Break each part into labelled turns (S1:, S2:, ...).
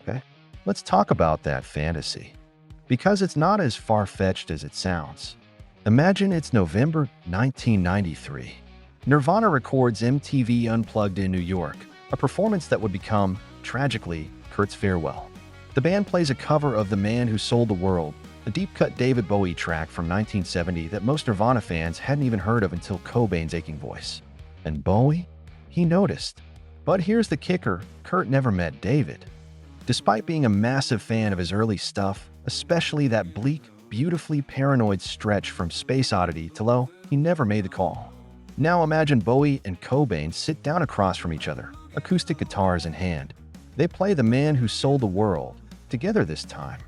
S1: Okay, let's talk about that fantasy. Because it's not as far-fetched as it sounds. Imagine it's November 1993. Nirvana records MTV Unplugged in New York, a performance that would become, tragically, Kurt's farewell. The band plays a cover of The Man Who Sold the World, a deep-cut David Bowie track from 1970 that most Nirvana fans hadn't even heard of until Cobain's aching voice. And Bowie? He noticed. But here's the kicker, Kurt never met David. Despite being a massive fan of his early stuff, especially that bleak, beautifully paranoid stretch from Space Oddity to Low, he never made the call. Now imagine Bowie and Cobain sit down across from each other, acoustic guitars in hand. They play The Man Who Sold the World, together this time.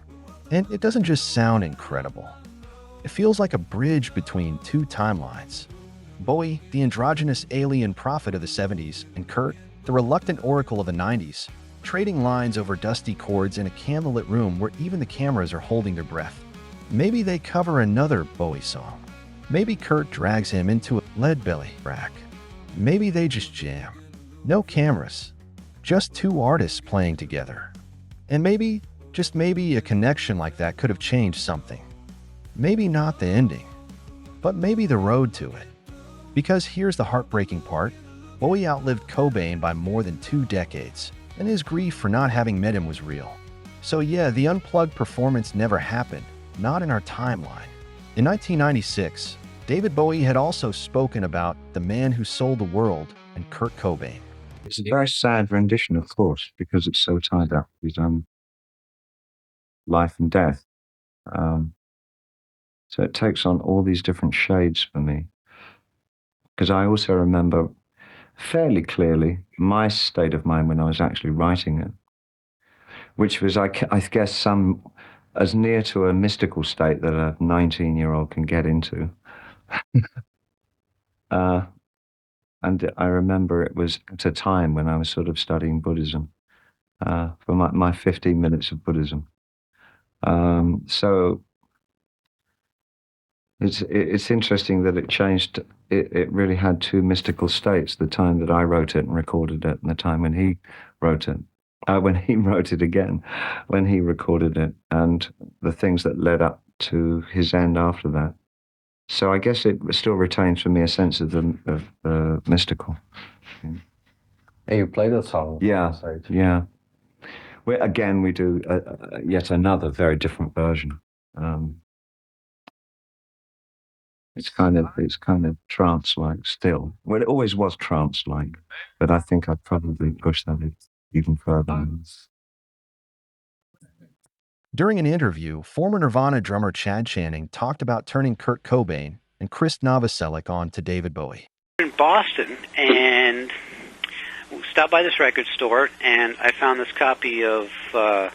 S1: And it doesn't just sound incredible. It feels like a bridge between two timelines. Bowie, the androgynous alien prophet of the 70s, and Kurt, the reluctant oracle of the 90s, trading lines over dusty chords in a candlelit room where even the cameras are holding their breath. Maybe they cover another Bowie song. Maybe Kurt drags him into a lead belly rack. Maybe they just jam. No cameras. Just two artists playing together. And maybe, just maybe, a connection like that could have changed something. Maybe not the ending, but maybe the road to it. Because here's the heartbreaking part. Bowie outlived Cobain by more than 2 decades, and his grief for not having met him was real. So yeah, the Unplugged performance never happened, not in our timeline. In 1996, David Bowie had also spoken about The Man Who Sold the World and Kurt Cobain.
S2: It's a very sad rendition, of course, because it's so tied up with life and death. So it takes on all these different shades for me. Because I also remember fairly clearly my state of mind when I was actually writing it, which was, I guess, as near to a mystical state that a 19-year-old can get into. And I remember it was at a time when I was sort of studying Buddhism, for my 15 minutes of Buddhism. So it's interesting that it changed. It really had 2 mystical states: the time that I wrote it and recorded it, and the time when he wrote it. When he wrote it again, when he recorded it, and the things that led up to his end after that. So I guess it still retains for me a sense of the mystical.
S3: And you play that song?
S2: Yeah, yeah. Again, we do yet another very different version. It's kind of trance-like still. Well, it always was trance-like, but I think I'd probably push that even further.
S1: During an interview, former Nirvana drummer Chad Channing talked about turning Kurt Cobain and Chris Novoselic on to David Bowie.
S4: In Boston, and stopped by this record store, and I found this copy of The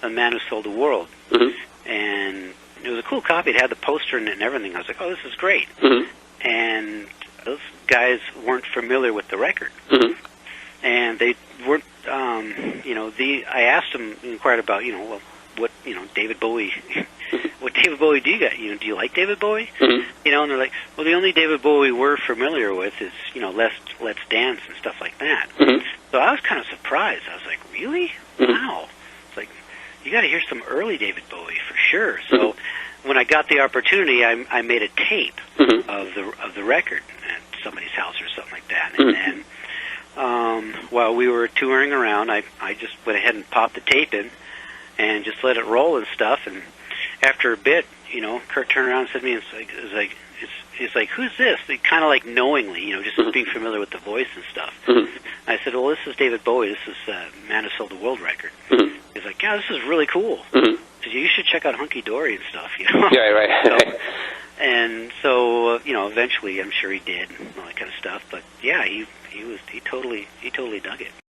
S4: Man Who Sold the World. Mm-hmm. And it was a cool copy. It had the poster in it and everything. I was like, oh, this is great. Mm-hmm. And those guys weren't familiar with the record. Mm-hmm. And they weren't, I asked them, inquired about, what David Bowie, what David Bowie do you got? Do you like David Bowie? Mm-hmm. And they're like, well, the only David Bowie we're familiar with is, Let's Dance and stuff like that. Mm-hmm. So I was kind of surprised. I was like, really? Mm-hmm. Wow. It's like, you got to hear some early David Bowie for sure. So mm-hmm. when I got the opportunity, I made a tape mm-hmm. of the record at somebody's house or something like that. And then while we were touring around, I just went ahead and popped the tape in and just let it roll and stuff. And after a bit, Kurt turned around and said to me, it's like, who's this? Kind of like knowingly, just mm-hmm. being familiar with the voice and stuff. Mm-hmm. I said, well, this is David Bowie. This is Man Who Sold the World record. Mm-hmm. He's like, yeah, this is really cool. Mm-hmm. So you should check out Hunky Dory and stuff,
S3: Yeah, right.
S4: So eventually, I'm sure he did and all that kind of stuff. But yeah, he totally dug it.